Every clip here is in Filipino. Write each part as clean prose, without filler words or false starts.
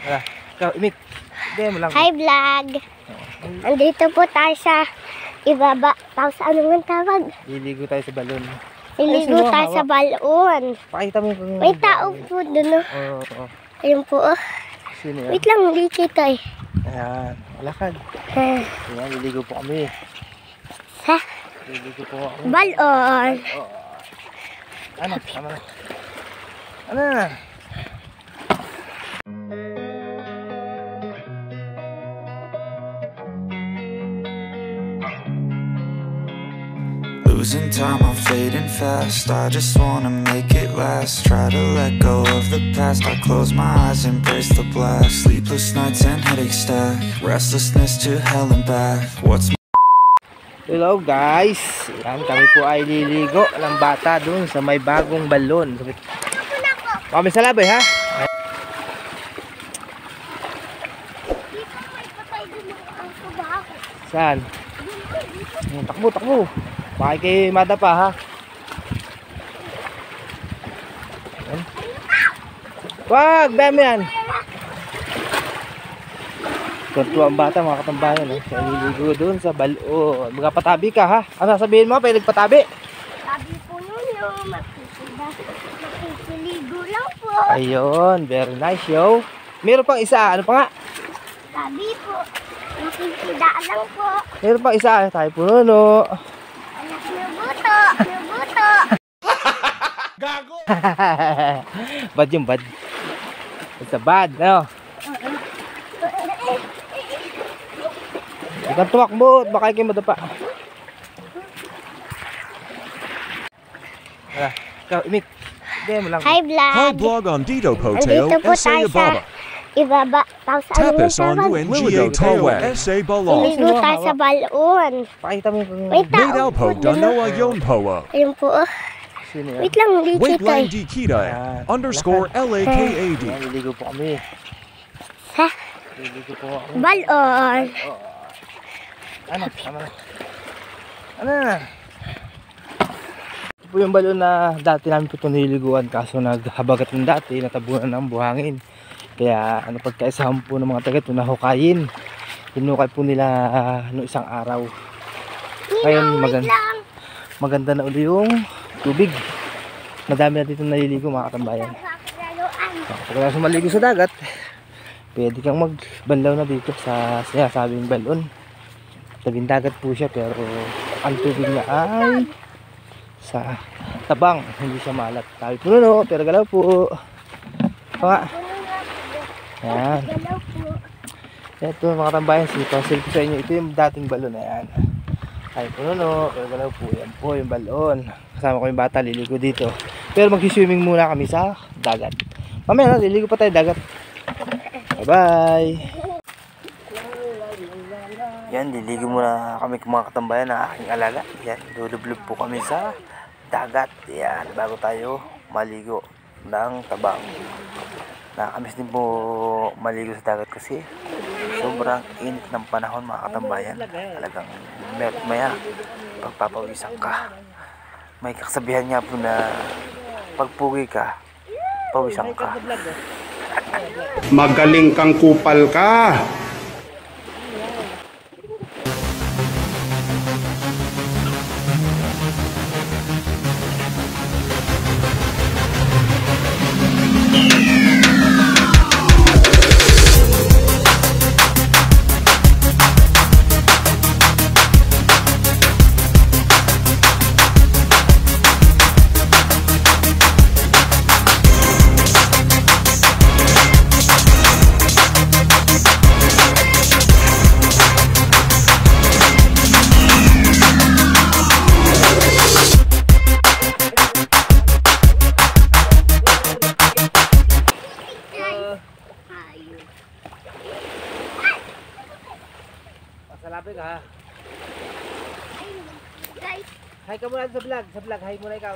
Ikaw, imik. Mo lang. Hi vlog. Andito po tayo sa ibaba. Tapos ano man tawag? Liligo tayo sa balon. Liligo tayo sa balon. Pakita mo kung may tao po doon. Oo. Ayun po. Sino yan? Wait lang, hindi kita eh. Ayan, malakad. Ayan, liligo po kami. Ha? Liligo po kami. Balon. Ano? Tama na. Ano na? Losing time, I'm fading fast. I just wanna make it last. Try to let go of the past. I close my eyes, embrace the blast. Sleepless nights and headaches stack. Restlessness to hell and back. What's Hello guys. Yan, kami po ay liligo ng bata dun sa may bagong balon. Kami sa labay ha. Saan? Takbo. Bakit kay madapa ha? Wag, dami yan. Tuntua ang bata mga katambayan eh. Sa liligo doon sa balon. Magpatabi ka ha? Ano sabihin mo? Pwede patabi? Sabi po yun yung makikiligo lang po. Ayun, very nice yo. Meron pang isa, ano pa nga? Sabi po, makikidaan lang po. Meron pang isa, tayo puno. Anak ng buto. Gago! Bad yung bad. It's a bad, no? Ikang tumakbo, baka kayo madapa. Ikaw, imik. Mo lang. Hi vlog. Hi vlog on Dito Poteo, Andito po SA tayo sa Baba. ibaba. Tapos ano Tapos man on tawag? UNGA Tawa, SA Balong. Liligo tayo sa balon. Pakita mo kung May tao Made po Alpo doon. Danoa Yon Poa. Ayun po. sino yan. Wait lang, hindi Wait kita lang eh. di kita underscore LAKAD. Ayan, liligo po kami. Ha? Liligo po kami. Balon. Ano? Tama na. Ano na? Ito po yung balon na dati namin po ito nililiguan. Kaso naghabagat ng dati, natabunan ng buhangin. Kaya ano, pagkaisahan po ng mga taga ito nahukayin. Hinukay po nila noong isang araw. Ngayon maganda na uli yung tubig. Madami na dito naliligo mga katambayan. Pagka sumaligo sa dagat, pwede kang magbanlaw na dito sa sinasabing balon. Tabing dagat po siya pero ang tubig niya ay sa tabang, hindi siya malat. Tabi puno pero galaw po. Ayan. Ito mga tambayan, silip sa inyo. Ito yung dating balon na yan. Tabi puno pero galaw po. Yan po yung balon. Kasama ko yung bata, liligo dito. Pero mag-swimming muna kami sa dagat. Mamaya na, liligo pa tayo dagat. Bye bye. Yan, liligo muna kami mga katambayan na aking alaga. Yan, lulublog po kami sa dagat. Yan, bago tayo maligo ng tabang. Nakakamiss din po maligo sa dagat kasi sobrang init ng panahon mga katambayan. Talagang maya pagpapawisan ka. May kasabihan nga po na pagpugi ka, pawisan ka. Magaling kang kupal ka. Salabi ka ha. Guys, Hi ka muna sa vlog. Sa vlog, hi muna ikaw.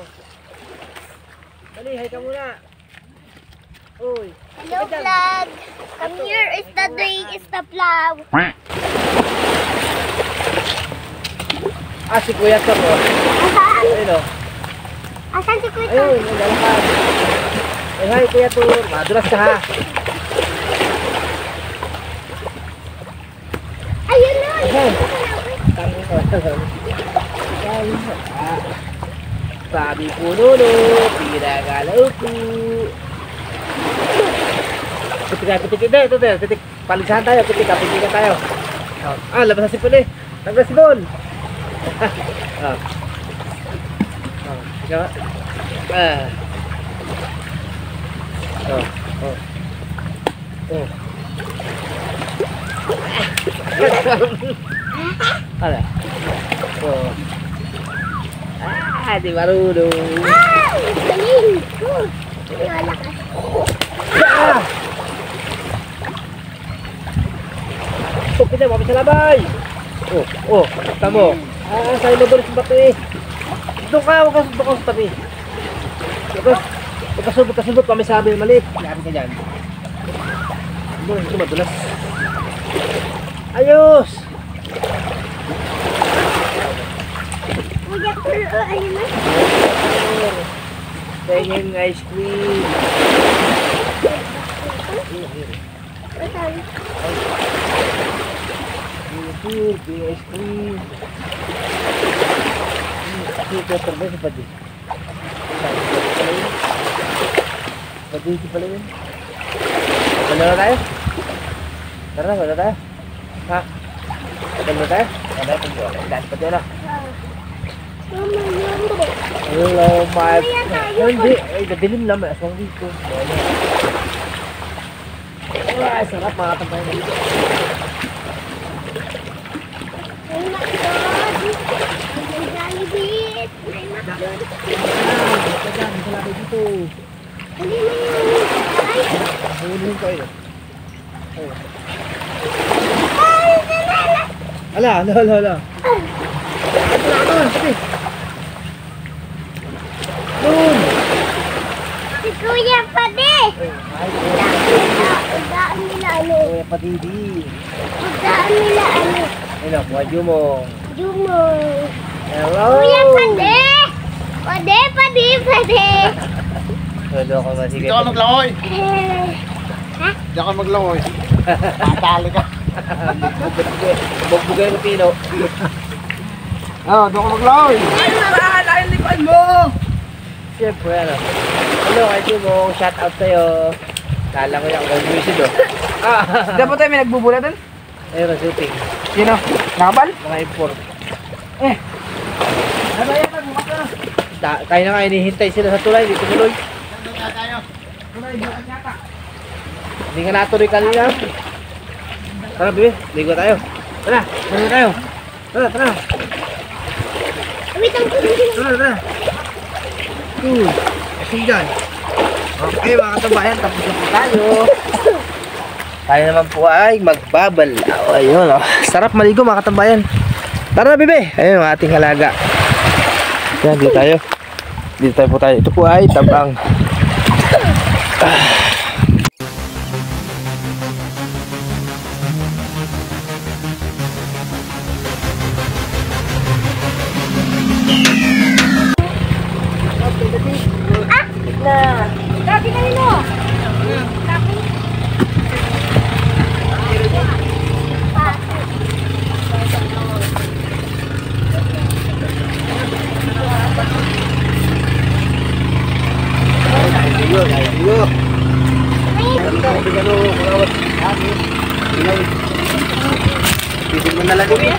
Dali, hi ka muna. Uy. hello vlog. Come here is the day is the plow. Si Kuya Tor. Asan? Ayun o. Asan si Kuya? Ayun, naglalakad. Hi Kuya Tor. Madulas ka ha. Sabi po nuno, pinagalaw po. Pitik. Palisahan tayo, pitik tayo. Labas na si Puli. Tanggal si Bon. Ala. Di marunong. Galing! Malakas. Kita mo sa labay. Tamo. Sa'yo mo doon sa bato eh. Doon ka, huwag ka sa tabi. Huwag kasulbot pa may sabi maliit. Yari ka dyan. Doon, ito madulas. Ayos! Kuya, ayun na. Tingin ng ice cream. Tingin ice cream. Ito pala si Padi. Padi pala yun. Wala na tayo? Tara, wala tayo. Ha? Wala tayo? Wala tayo. Dahil pa tayo na. Hello, my... Hindi. Ay, nadilim naman. Aswang dito. Ay, sarap mga tampay na dito. Ay, McDonald's. May Jollibee. May McDonald's. Malapit dito. Hindi mo yung ay. Hulihin ko yun. Ay, nalala. Ala. Sige. Doon. Si Kuya Padi. Udaan nila ano. Kuya Padidi. Udaan nila ano. Ayun, kuha Jumo. Jumo. Hello. Kuya Padi. Padi. Hello ko ba? Sige. Diyan ka maglangoy. Ha? Diyan ka maglangoy. Tatali ka. Bugbugay ng pino. Doon ka maglangoy. Siyempre, ano. Hello, kay Jumo. Shout out sa'yo. Kala ko yung mag-visit, oh. Dapat tayo may nagbubulatan? Ayun, shooting. Sino? Nakabal? Mga import. Ano yan? Bukas na. Tayo na nga, hinihintay sila sa tulay. Dito tuloy. Hindi nga natuloy kanina. Tara, bebe. Ligo tayo. Tara, ligo tayo. Tara. Wait lang. Tara. Asin dyan. Okay, mga katambayan. Tapos na po tayo. Tayo naman po ay magbabalaw. Ayun, oh. Sarap maligo, mga katambayan. Tara, bebe. Ayun, ang ating halaga. Yan, dito tayo. Dito tayo po tayo. Ito po ay tabang. Gabi na nino. Bibig mo na lang yun.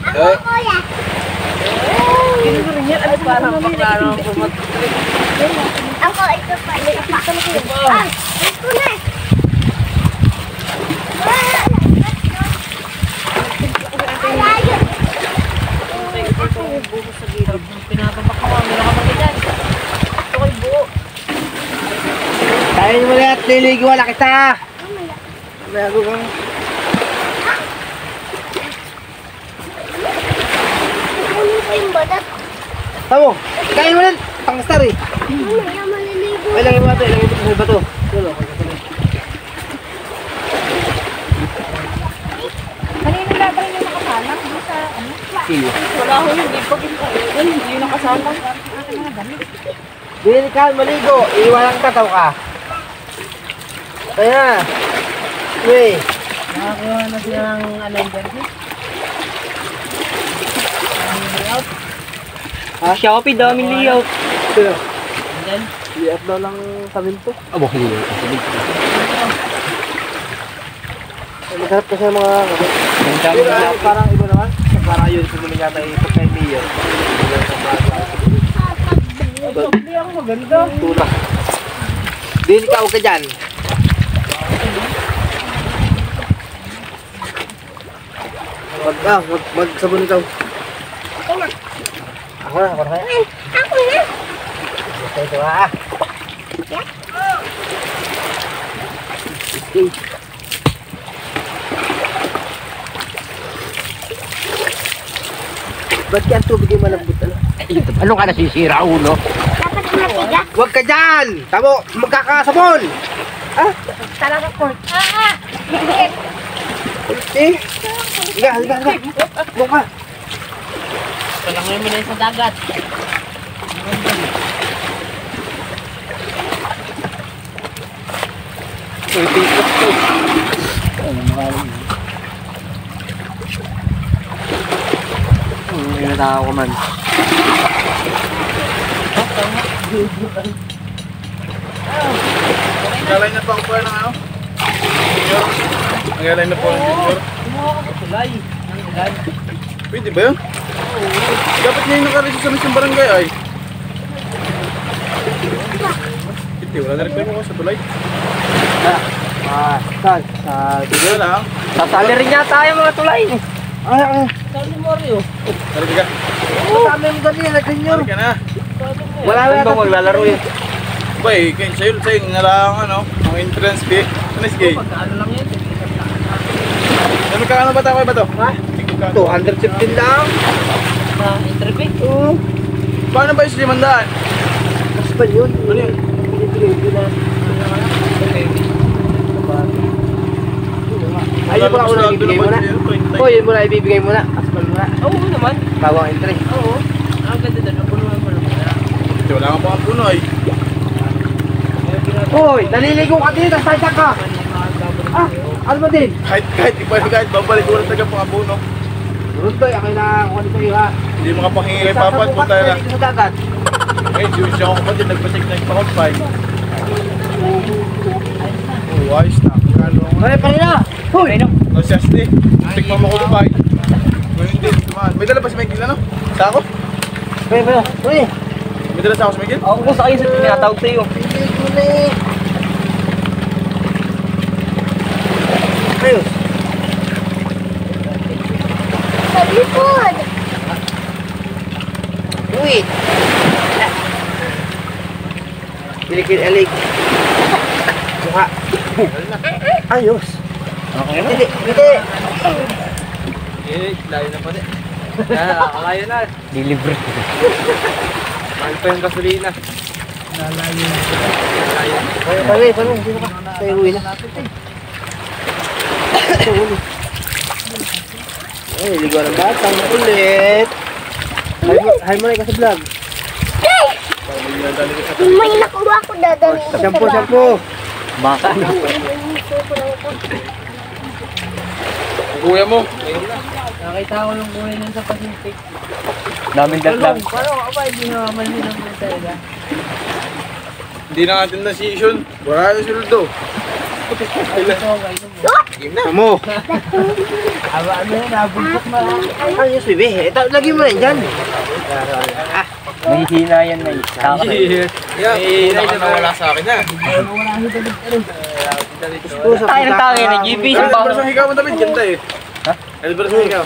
Ako, kuya. Ako, ito pa. Ah, ito na. Alayo. Tayo mo na at liligo na kita. Bago kang... Ano pa yung balat? Tamo, kain mo na. Pangstar eh. Mamaya maliligo. Ilagay mo ito sa bato. Tulo. Kanina kilo. Wala ko yun. Hindi nakasama. Dili ka, maligo. Iwalang tataw ka. Kaya. Uy. Nakakuha na sila ng alay dyan. Shopee, daming layout. Sino? Then, Liat daw lang saminto. Abo, hindi. Masarap kasi ang mga parang iba naman. Parang yun kung naman yata ipag kay Mayor. hindi ako maganda. Tula. Dili ka, huwag ka dyan. Magsabon ikaw. Ako na. Ako na. Ito ha. Ba't yan tubig yung malambot? Ano ka nasisira, ulo? Dapat matigas. Huwag ka dyan! Tamo, magkakasabon! Talaga po. Eh, higa. Doon ka. Palangin mo na yung sa dagat. Natawa ko man. Ngalay na po ang puwer ng ano? Junior? Ngalay na po ang junior? Kumuha ko sa tulay. Ang tulay. Pwede ba yun? Dapat ngayon nakaregister sa mismong barangay ay. Hindi, wala na reklamo ko sa tulay. Saan? Sa Sige lang. Sasali rin yata yung mga tulay. Ay. Sali mo rin yun. Halika ka. Kasama yung dali, nag-ganyo. Halika na. Wala na yata maglalaro yun. Bay, kayo sa'yo nalang ano, ang entrance fee. Ano is gay? Pagkaano lang yun. Ano ka ba tayo ba to? Ha? 215 lang. Sa interview. Oo. Paano ba yung 500? Mas pa yun. Ano yun? Ayun pala ako na ibibigay mo na. O, yun mo na ibibigay mo na. Aspan mo na. Oo naman. Bago ang entry. Oo. Ang ganda doon. Napunuan mo lang. Wala nga pa ang puno ay. Hoy, naliligo ka dito, sadya ka. Ano ba din? Kahit babalik ko lang taga pang puno. Durod to, akin na kung ano sa'yo ha. Hindi makapahingi kay Papa at punta na. Dito sa dagat. Eh, siya ako kapatid, nagpatik na yung pakot 5. Oh, ayos na. Kalo ako. Pare, pare na. Hoy! No, siyasti. Tikman mo ko ba? Ngayon din, tumaan. May dala pa si Michael, ano? Sa ako? Pare, pare. Pare. May dala sa ako si Michael? Ako ko sa kayo sa tinatawag sa'yo. Naliligo na eh. Ayos. Sa likod. Uy. Bilikid alik. Mukha. Ayos. Okay na. Hindi. Eh, layo na pa din. Nakakalayo na. Delivery. Mahal pa yung gasolina. Nalayo na. Pare. Dito ka. Tayo uwi na. Ay, ligaw ng batang ulit. Hi mo na ka sa vlog. May nakuha ko dadali. Shampoo. Baka na. Kuya mo. Nakita ko yung kuya niyan sa Pacific. Daming datlang. Paano ka ba? Hindi naman nila mo talaga. Hindi na natin na season. Wala na sildo. Game na. Mo. Aba, ano yun? Nabuntok na. Ayos, bebe. Lagi mo na yan dyan. May hina yan na isa. Yeah, una ka na wala sa akin na. Tayo ng tayo na GB. Elbers ang higaw mo David, ganda eh. Ha? Elbers ang higaw.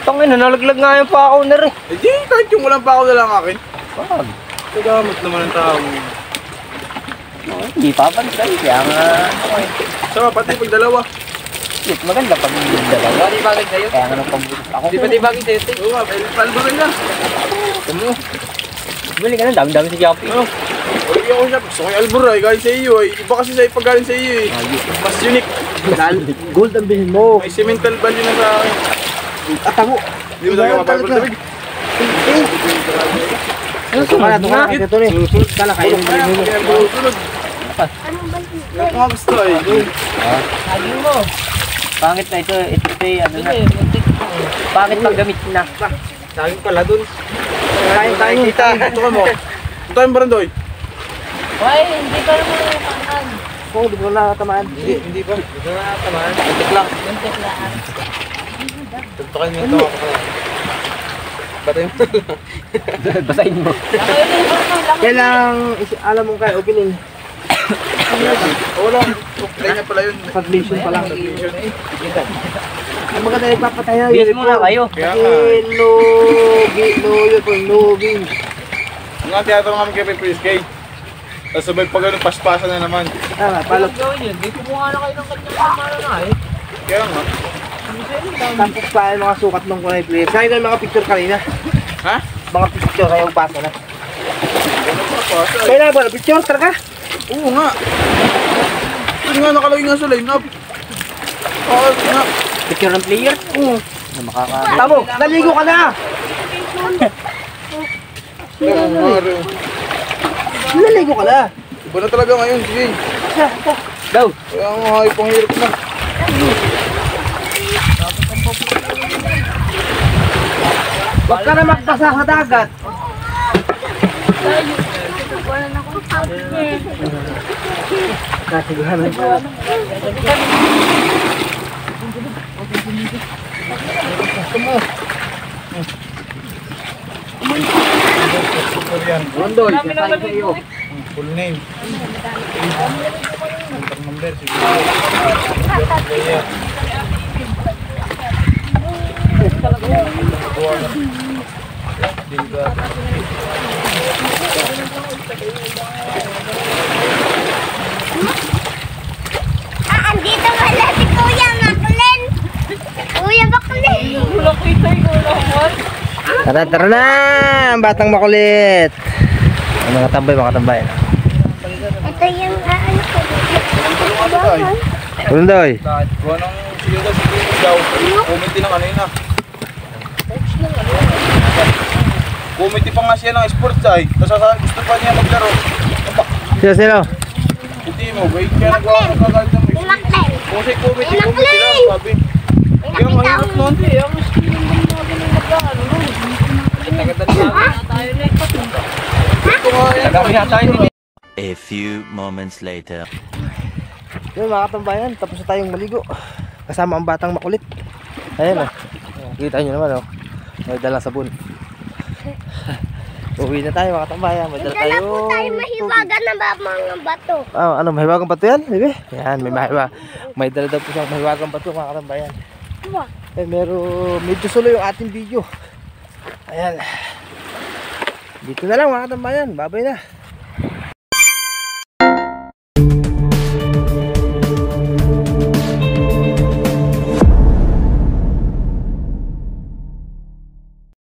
Tangin na, nalaglag nga yung pa owner eh. Eh di, kahit yung walang pa ako na lang akin. Wag. Nagamit naman ang tao. Hindi papansin. Kaya nga. Sama, pati pag dalawa. Maganda pag dalawa. Di bagay sa'yo. Kaya nga nung pambutos ako. Di ba di bagay sa'yo? Oo nga, palbaran na. Ano? Bili ka na, dami-dami si Joppy. Ano? Uy, ako siya. Gusto ko yung alburay, galing sa iyo eh. Iba kasi sa pag galing sa iyo eh. Mas unique. Gold ang bilhin mo. May cemental value na sa akin. At tabo. Hindi mo talaga mapapal sa lamig. Ito ka na, ito ka na. Ito na. Kala kayo ng balimuno. Sunod. Anong balik? Mga gusto eh. Pangit na ito. Ito ano na. Pangit pag gamit na. Saging pala dun. Kain tayo. Ito ka mo. Ito tayong barandoy. Hindi pa naman nakakahan. Oo, di ko na tamaan. Hindi pa. Ito na tamaan. Ito lang. Muntik lang. Tugtukan mo ito. Batay mo. Basahin mo. Kailang, alam mo kayo, opening. Wala. Play niya pala yun. Translation pa lang. Ang maganda nagpapatay na Bis mo na kayo. Kaya nga. Nugi. Nga tiyatong namin kay Prince K. Tapos sabay pag ganun, paspasan na naman. Palo. Gawin yun. Di kumuha na kayo ng kanyang kamara na eh. Kaya nga. Tapos pa yung mga sukat nung kunay player. Sa'yo na yung mga picture kanina. Ha? Mga picture kayo pasa na. Ganun pa pasa. Kailangan ba? Picture talaga? Oo nga. Yun nga, nakalagay nga sa line-up. Oo nga. Picture ng player? Oo. Na makaka... Tamo, naligo ka na! Naligo ka na! Iba na talaga ngayon, sige. Go! Kaya nga, ipang-hirap na. Huwag ka na magpasa sa dagat! Kasiguhan ko. Rondoy, sasayin sa iyo. Full name. Contact number, sige. Andito wala si Kuya Makulen. Kuya Makulen. Tara na! Ang batang makulit! Ang mga tambay. Ito yung ano ko. Rundoy! Kung anong sige daw, sige daw. Committee ng ano yun ah. Committee pa nga siya ng sports ay. Tapos gusto pa niya maglaro. Sino? Hindi mo, wait. Kaya nagawa ko kagad ng Yung Makulen. kung si committee lang, sabi. Kaya ang hirap nun. Ito nga yan. A few moments later. Yun mga katambayan, tapos na tayong maligo. Kasama ang batang makulit. Ayan o. Kita nyo naman o. May dalang sabon. Uwi na tayo mga katambayan. May dala Dala tayo. po tayo mahiwagan ng mga bato. Ano, mahiwagang bato yan? Bebe? Yan, may dala daw po siyang mahiwagang bato mga katambayan. Eh, medyo solo yung ating video. Ayan. Dito na lang mga katambayan. Babay na.